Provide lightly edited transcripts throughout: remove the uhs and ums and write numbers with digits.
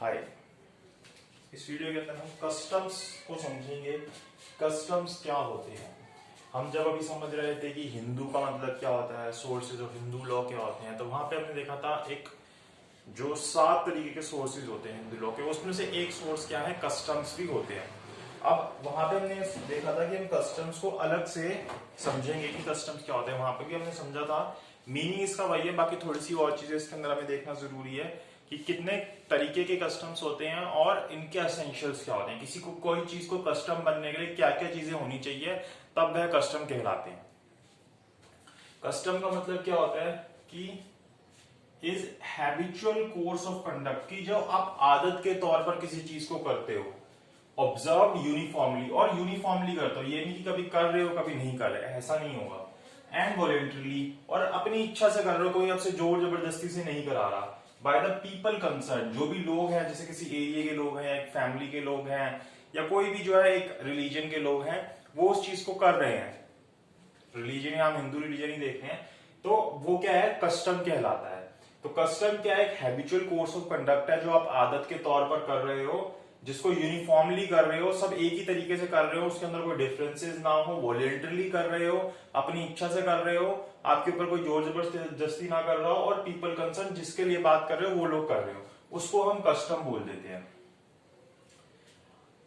हाय। इस वीडियो के अंदर हम कस्टम्स को समझेंगे। कस्टम्स क्या होते हैं। हम जब अभी समझ रहे थे कि हिंदू का मतलब क्या होता है, सोर्सेज ऑफ हिंदू लॉ क्या होते हैं, तो वहां पे हमने देखा था एक जो 7 तरीके के सोर्सेज होते हैं हिंदू लॉ के, उसमें से एक सोर्स क्या है, कस्टम्स भी होते हैं। अब वहां पे हमने देखा था कि हम कस्टम्स को अलग से समझेंगे कि कस्टम्स क्या होते हैं। वहां पे भी हमने समझा था मीनिंग इसका वही है, बाकी थोड़ी सी और चीजें इसके अंदर हमें देखना जरूरी है कि कितने तरीके के कस्टम्स होते हैं और इनके एसेंशियल्स क्या होते हैं। किसी को कोई चीज को कस्टम बनने के लिए क्या क्या चीजें होनी चाहिए तब वह कस्टम कहलाते हैं। कस्टम का मतलब क्या होता है कि is habitual course of conduct, की जो आप आदत के तौर पर किसी चीज को करते हो, ऑब्जर्व यूनिफॉर्मली, और यूनिफॉर्मली करते हो, ये नहीं कि कभी कर रहे हो कभी नहीं कर रहे, ऐसा नहीं होगा। एंड वॉलेंटरली, और अपनी इच्छा से कर रहे हो, कोई आपसे जोर जबरदस्ती से नहीं करा रहा। बाय द पीपल कंसर्न, जो भी लोग हैं, जैसे किसी एरिया के लोग हैं, एक फैमिली के लोग हैं, या कोई भी जो है एक रिलीजन के लोग हैं, वो उस चीज को कर रहे हैं। रिलीजन हम हिंदू रिलीजन ही देख रहे हैं, तो वो क्या है, कस्टम कहलाता है। तो कस्टम क्या है, एक हैबिचुअल कोर्स ऑफ कंडक्ट है जो आप आदत के तौर पर कर रहे हो, जिसको यूनिफॉर्मली कर रहे हो, सब एक ही तरीके से कर रहे हो, उसके अंदर कोई डिफरेंसेस ना हो, वॉलेंटरली कर रहे हो, अपनी इच्छा से कर रहे हो, आपके ऊपर कोई जोर जबरदस्ती ना कर रहा हो, और पीपल कंसर्न, जिसके लिए बात कर रहे हो वो लोग कर रहे हो, उसको हम कस्टम बोल देते हैं।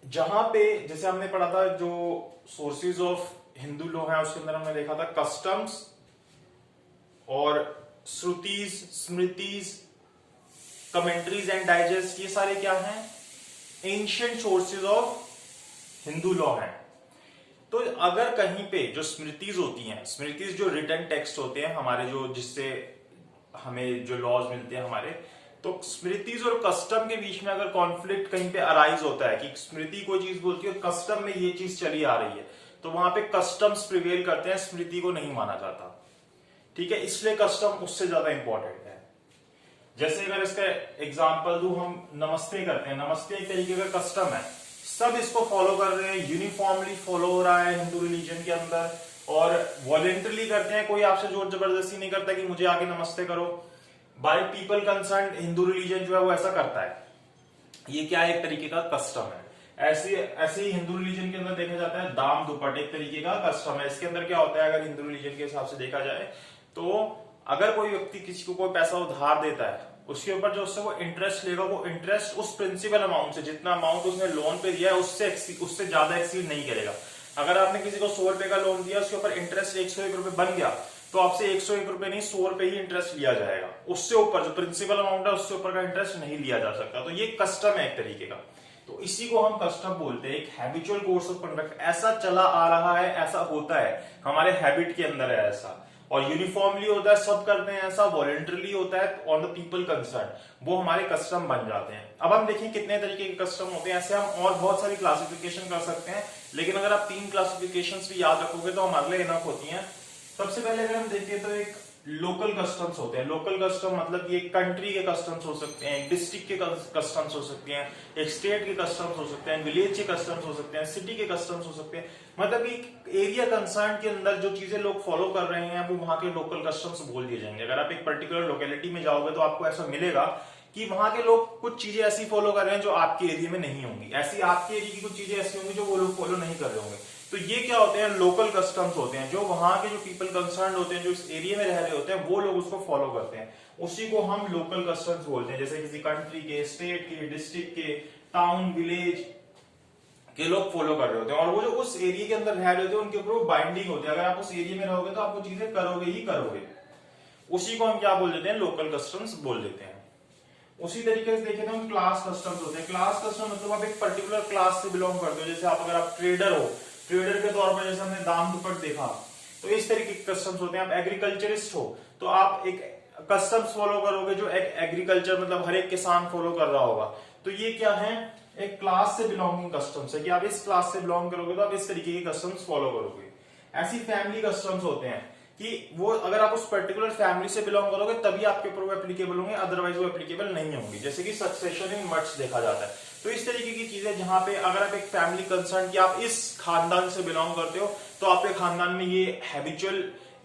जहां पे जैसे हमने पढ़ा था जो सोर्सेज ऑफ हिंदू लॉ है, उसके अंदर हमने देखा था कस्टम्स और श्रुतिज, स्मृतिज, कमेंट्रीज एंड डाइजेस्ट, ये सारे क्या हैं, ancient sources of Hindu law है। तो अगर कहीं पे जो स्मृतिज होती हैं, स्मृतिज जो रिटन टेक्स्ट होते हैं हमारे, जो जिससे हमें जो लॉज मिलते हैं हमारे, तो स्मृतिज और कस्टम के बीच में अगर कॉन्फ्लिक्ट कहीं पे अराइज होता है कि स्मृति कोई चीज बोलती है, कस्टम में ये चीज चली आ रही है, तो वहां पे कस्टम्स प्रिवेल करते हैं, स्मृति को नहीं माना जाता। ठीक है, इसलिए कस्टम उससे ज्यादा इंपॉर्टेंट है। जैसे अगर इसका एग्जांपल दूं, हम नमस्ते करते हैं, नमस्ते एक तरीके का कस्टम है, सब इसको फॉलो कर रहे हैं, यूनिफॉर्मली फॉलो हो रहा है हिंदू रिलीजन के अंदर, और वॉलेंटरली करते हैं, कोई आपसे जोर जबरदस्ती नहीं करता कि मुझे आके नमस्ते करो। By people concern, Hindu religion जो है वो ऐसा करता है। ये क्या है, एक तरीके का कस्टम है। ऐसे ही हिंदू रिलीजन के अंदर देखा जाता है दाम दुपट, एक तरीके का कस्टम है। इसके अंदर क्या होता है, अगर हिंदू रिलीजन के हिसाब से देखा जाए, तो अगर कोई व्यक्ति किसी को कोई पैसा उधार देता है, उसके ऊपर जो उससे वो इंटरेस्ट लेगा, वो इंटरेस्ट उस प्रिंसिपल अमाउंट से, जितना अमाउंट उसने लोन पे दिया है उससे ज्यादा एक्सीड नहीं करेगा। अगर आपने किसी को 100 रुपए का लोन दिया, उसके ऊपर इंटरेस्ट 101 रुपए बन गया, तो आपसे 101 रुपए नहीं 100 रुपए ही इंटरेस्ट लिया जाएगा। उससे ऊपर जो प्रिंसिपल अमाउंट है उससे ऊपर का इंटरेस्ट नहीं लिया जा सकता। तो ये कस्टम है एक तरीके का, तो इसी को हम कस्टम बोलते हैं। एक हैबिचुअल कोर्स ऑफ कंडक्ट, ऐसा चला आ रहा है, ऐसा होता है, हमारे हैबिट के अंदर है ऐसा, और यूनिफॉर्मली होता है, सब करते हैं ऐसा, वॉलेंटरली होता है ऑन द पीपल कंसर्न, वो हमारे कस्टम बन जाते हैं। अब हम देखें कितने तरीके के कस्टम होते हैं, ऐसे हम और बहुत सारी क्लासिफिकेशन कर सकते हैं, लेकिन अगर आप 3 क्लासिफिकेशंस भी याद रखोगे तो हमारे लिए इनफ होती हैं। सबसे पहले अगर हम देखें तो एक लोकल कस्टम्स होते हैं। लोकल कस्टम मतलब ये कंट्री के कस्टम्स हो सकते हैं, डिस्ट्रिक्ट के कस्टम्स हो सकते हैं, एक स्टेट के कस्टम्स हो सकते हैं, विलेज के कस्टम्स हो सकते हैं, सिटी के कस्टम्स हो सकते हैं। मतलब एक एरिया कंसर्न के अंदर जो चीजें लोग फॉलो कर रहे हैं वो वहां के लोकल कस्टम्स बोल दिए जाएंगे। अगर आप एक पर्टिकुलर लोकेलिटी में जाओगे तो आपको ऐसा मिलेगा कि वहां के लोग कुछ चीजें ऐसी फॉलो कर रहे हैं जो आपके एरिया में नहीं होंगी, ऐसी आपके एरिया की कुछ चीजें ऐसी होंगी जो वो लोग फॉलो नहीं कर रहे होंगे। तो ये क्या होते हैं, लोकल कस्टम्स होते हैं, जो वहां के जो पीपल कंसर्न होते हैं, जो इस एरिया में रह रहे होते हैं, वो लोग उसको फॉलो करते हैं, उसी को हम लोकल कस्टम्स बोलते हैं। जैसे किसी कंट्री के, स्टेट के, डिस्ट्रिक्ट के, टाउन, विलेज के लोग फॉलो कर रहे होते हैं, और वो जो उस एरिया के अंदर रह रहे होते हैं उनके ऊपर वो बाइंडिंग होती है। अगर आप उस एरिया में रहोगे तो आप वो चीजें करोगे ही करोगे, उसी को हम क्या बोल देते हैं, लोकल कस्टम्स बोल देते हैं। उसी तरीके से देखें तो हम क्लास कस्टम्स होते हैं। क्लास कस्टम मतलब आप एक पर्टिकुलर क्लास से बिलोंग करते हो। जैसे अगर आप ट्रेडर हो, ट्रेडर के तौर पर जैसे हमने दाम दुपट देखा, तो इस तरीके के कस्टम्स होते हैं। आप एग्रीकल्चरिस्ट हो तो आप एक कस्टम्स फॉलो करोगे जो एक एग्रीकल्चर मतलब हर एक किसान फॉलो कर रहा होगा। तो ये क्या है, एक क्लास से बिलोंगिंग कस्टम्स है कि आप इस क्लास से बिलोंग करोगे तो आप इस तरीके के कस्टम्स फॉलो करोगे। ऐसी फैमिली कस्टम्स होते हैं कि वो अगर आप उस पर्टिकुलर फैमिली से बिलोंग करोगे तभी आपके ऊपर वो एप्लीकेबल होंगे, अदरवाइज वो एप्लीकेबल नहीं होंगी। जैसे कि सक्सेशन इन मर्ज देखा जाता है। तो इस तरीके की चीजें जहां पे अगर आप एक फैमिली कंसर्न कि आप इस खानदान से बिलोंग करते हो तो आपके खानदान में ये हैबिचुअल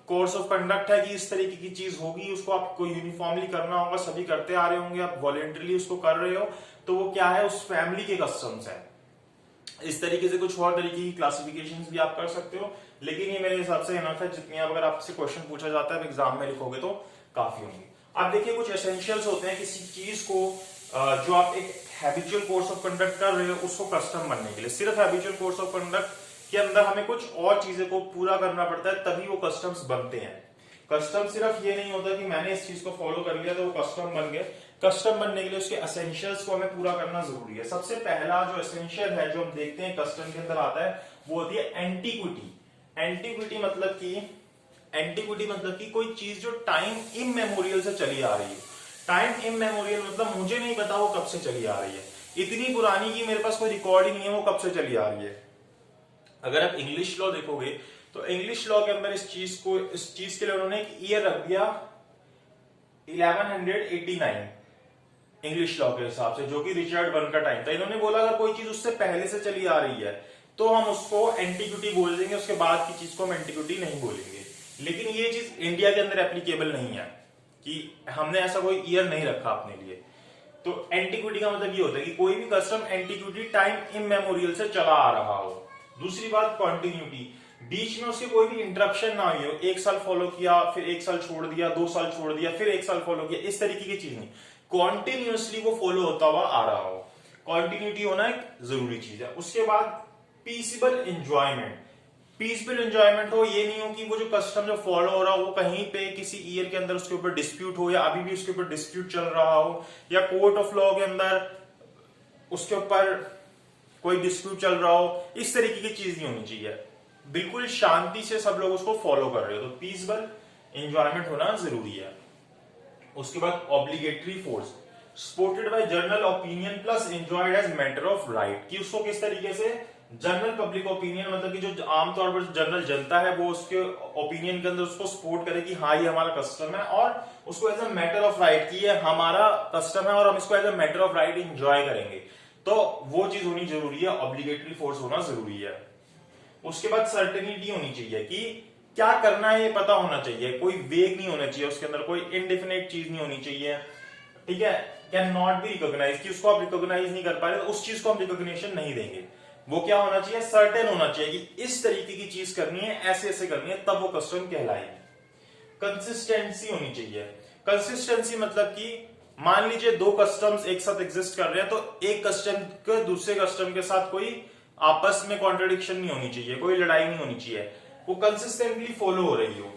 कोर्स ऑफ कंडक्ट है कि इस तरीके की चीज होगी, उसको आपको यूनिफॉर्मली करना होगा, सभी करते आ रहे होंगे, आप वॉलेंटरली उसको कर रहे हो, तो वो क्या है, उस फैमिली के कस्टम्स है। इस तरीके से कुछ और तरीके की क्लासिफिकेशन भी आप कर सकते हो, लेकिन ये मेरे हिसाब से इनफ है। जितनी आप, अगर आपसे क्वेश्चन पूछा जाता है एग्जाम में लिखोगे तो काफी होंगे। आप देखिए कुछ एसेंशियल्स होते हैं किसी चीज को, जो आप एक हैबिचुअल कोर्स ऑफ कंडक्ट कर रहे हो उसको कस्टम बनने के लिए, सिर्फ हैबिचुअल कोर्स ऑफ कंडक्ट के अंदर हमें कुछ और चीजें को पूरा करना पड़ता है, तभी वो कस्टम्स बनते हैं। कस्टम सिर्फ ये नहीं होता कि मैंने इस चीज को फॉलो कर लिया तो वो कस्टम बन गए। कस्टम बनने के लिए उसके एसेंशियल्स को हमें पूरा करना जरूरी है। सबसे पहला जो एसेंशियल है जो हम देखते हैं कस्टम के अंदर आता है, वो होती है एंटीक्विटी। एंटीक्विटी मतलब कि कोई चीज जो टाइम इममेमोरियल से चली आ रही है। टाइम इममेमोरियल मतलब मुझे नहीं पता वो कब से चली आ रही है, इतनी पुरानी कि मेरे पास कोई रिकॉर्ड ही नहीं है वो कब से चली आ रही है। अगर आप इंग्लिश लॉ देखोगे तो इंग्लिश लॉ के अंदर इस चीज के लिए उन्होंने एक ईयर रख दिया 1189 इंग्लिश लॉ के हिसाब से, जो कि रिचर्ड वन का टाइम था। इन्होंने बोला अगर कोई चीज उससे पहले से चली आ रही है तो हम उसको एंटीक्विटी बोल देंगे, उसके बाद की चीज को हम एंटीक्विटी नहीं बोलेंगे। लेकिन ये चीज इंडिया के अंदर एप्लीकेबल नहीं है कि हमने ऐसा कोई ईयर नहीं रखा अपने लिए। तो एंटीक्विटी का मतलब ये होता है कि कोई भी कस्टम एंटीक्विटी टाइम इममेमोरियल से चला आ रहा हो। दूसरी बात कॉन्टिन्यूटी, बीच में उसके कोई भी इंटरप्शन ना हुई हो, एक साल फॉलो किया फिर एक साल छोड़ दिया, 2 साल छोड़ दिया फिर एक साल फॉलो किया, इस तरीके की चीज नहीं, कॉन्टिन्यूसली वो फॉलो होता हुआ आ रहा हो। कॉन्टिन्यूटी होना एक जरूरी चीज है। उसके बाद पीसफुल एंजॉयमेंट, पीसफुल एंजॉयमेंट हो, ये नहीं हो कि वो जो कस्टम जो फॉलो हो रहा हो वो कहीं पे किसी ईयर के अंदर उसके ऊपर डिस्प्यूट हो, या अभी भी उसके ऊपर डिस्प्यूट चल रहा हो, या कोर्ट ऑफ लॉ के अंदर उसके ऊपर कोई डिस्प्यूट चल रहा हो, इस तरीके की चीज नहीं होनी चाहिए। बिल्कुल शांति से सब लोग उसको फॉलो कर रहे हो, तो पीसफुल एंजॉयमेंट होना जरूरी है। उसके बाद obligatory force, supported by general opinion plus enjoyed as matter of right, कि उसको किस तरीके से जनरल पब्लिक ओपिनियन मतलब कि जो आमतौर पर जनरल जनता है वो उसके ओपिनियन के अंदर उसको सपोर्ट करे कि हाँ ये हमारा कस्टम है, और उसको as a matter of right कि ये हमारा कस्टम है और हम इसको as a matter of right enjoy करेंगे, तो वो चीज होनी जरूरी है, ऑब्लिगेटरी फोर्स होना जरूरी है। उसके बाद सर्टेनिटी होनी चाहिए कि क्या करना है ये पता होना चाहिए, कोई वेग नहीं होना चाहिए उसके अंदर, कोई इनडेफिनेट चीज नहीं होनी चाहिए, ठीक है। कैन नॉट बी रिकॉग्नाइज, कि उसको आप रिकॉग्नाइज नहीं कर पा रहे तो उस चीज को हम रिकॉग्निशन नहीं देंगे। वो क्या होना चाहिए, सर्टेन होना चाहिए कि इस तरीके की चीज करनी है, ऐसे ऐसे करनी है, तब वो कस्टम कहलाएगी। कंसिस्टेंसी होनी चाहिए। कंसिस्टेंसी मतलब कि मान लीजिए 2 कस्टम्स एक साथ एग्जिस्ट कर रहे हैं, तो एक कस्टम के दूसरे कस्टम के साथ कोई आपस में कॉन्ट्रडिक्शन नहीं होनी चाहिए, कोई लड़ाई नहीं होनी चाहिए, वो कंसिस्टेंटली फॉलो हो रही हो।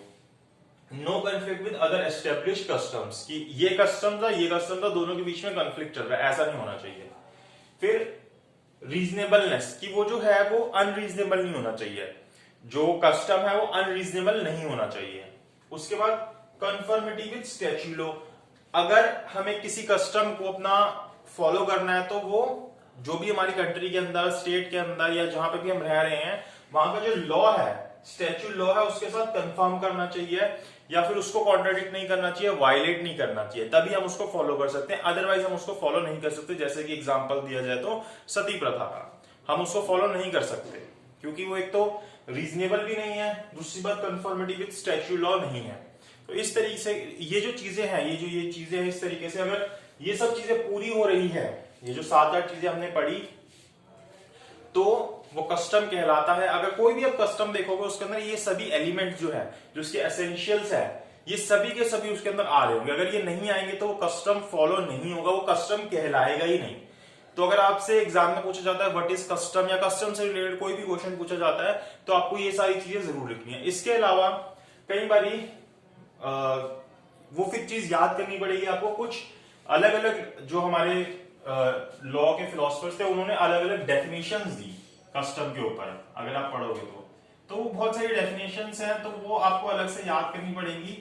No conflict with other established customs, कि ये कस्टम था ये कस्टम था, दोनों के बीच में कॉन्फ्लिक्ट चल रहा है, ऐसा नहीं होना चाहिए। फिर रीजनेबलनेस, कि वो जो है वो अनरीजनेबल नहीं होना चाहिए, जो कस्टम है वो अनरीजनेबल नहीं होना चाहिए। उसके बाद कन्फर्मिटी विद स्टैच्यू लॉ, अगर हमें किसी कस्टम को अपना फॉलो करना है तो वो जो भी हमारी कंट्री के अंदर, स्टेट के अंदर, या जहां पे भी हम रह रहे हैं वहां का जो लॉ है, स्टैच्यू लॉ है, उसके साथ कंफर्म करना चाहिए, या फिर उसको कॉन्ट्राडिक्ट नहीं करना चाहिए, वायलेट नहीं करना चाहिए, तभी हम उसको फॉलो कर सकते हैं। अदरवाइज हम उसको फॉलो नहीं कर सकते। जैसे कि एग्जांपल दिया जाए तो सती प्रथा का हम उसको फॉलो नहीं कर सकते, क्योंकि वो एक तो रीजनेबल भी नहीं है, दूसरी बात कंफर्मिटी विद स्टैच्यू लॉ नहीं है। तो इस तरीके से ये जो चीजें हैं, ये चीजें हैं, इस तरीके से अगर ये सब चीजें पूरी हो रही है, ये जो 7-8 चीजें हमने पढ़ी, तो वो कस्टम कहलाता है। अगर कोई भी आप कस्टम देखोगे उसके अंदर ये सभी एलिमेंट जो है, जो इसके एसेंशियल्स है, ये सभी के सभी उसके अंदर आ रहे होंगे। अगर ये नहीं आएंगे तो वो कस्टम फॉलो नहीं होगा, वो कस्टम कहलाएगा ही नहीं। तो अगर आपसे एग्जाम में पूछा जाता है व्हाट इज कस्टम, या कस्टम से रिलेटेड कोई भी क्वेश्चन पूछा जाता है, तो आपको ये सारी चीजें जरूर लिखनी है। इसके अलावा कई बारी वो फिर चीज याद करनी पड़ेगी आपको। कुछ अलग अलग जो हमारे लॉ के फिलोसफर्स थे, उन्होंने अलग अलग डेफिनेशंस दी कस्टम के ऊपर। अगर आप पढ़ोगे तो वो बहुत सारी डेफिनेशंस हैं, तो वो आपको अलग से याद करनी पड़ेगी।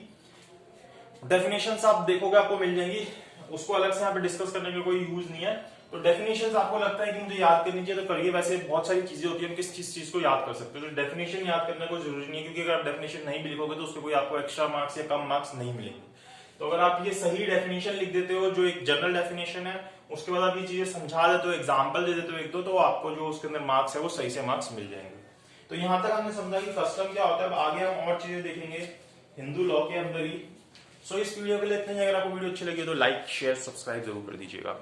डेफिनेशंस आप देखोगे आपको मिल जाएंगी, उसको अलग से यहाँ पे डिस्कस करने का कोई यूज नहीं है। तो डेफिनेशंस आपको लगता है कि मुझे याद करनी चाहिए तो करिए, वैसे बहुत सारी चीजें होती है, हम किस चीज को याद कर सकते हैं। तो डेफिनेशन याद करने को जरूरी नहीं है, क्योंकि अगर आप डेफिनेशन नहीं भी लिखोगे तो उसके कोई आपको एक्स्ट्रा मार्क्स या कम मार्क्स नहीं मिलेंगे। तो अगर आप ये सही डेफिनेशन लिख देते हो, जो एक जनरल डेफिनेशन है, उसके बाद आप ये चीजें समझा देते हो, एग्जाम्पल दे देते हो एक दो, तो आपको जो उसके अंदर मार्क्स है वो सही से मार्क्स मिल जाएंगे। तो यहां तक हमने समझा कि कस्टम क्या होता है। अब आगे हम और चीजें देखेंगे हिंदू लॉ के अंदर ही। सो इस वीडियो के लिए इतना ही। अगर आपको वीडियो अच्छी लगी तो लाइक शेयर सब्सक्राइब जरूर कर दीजिएगा।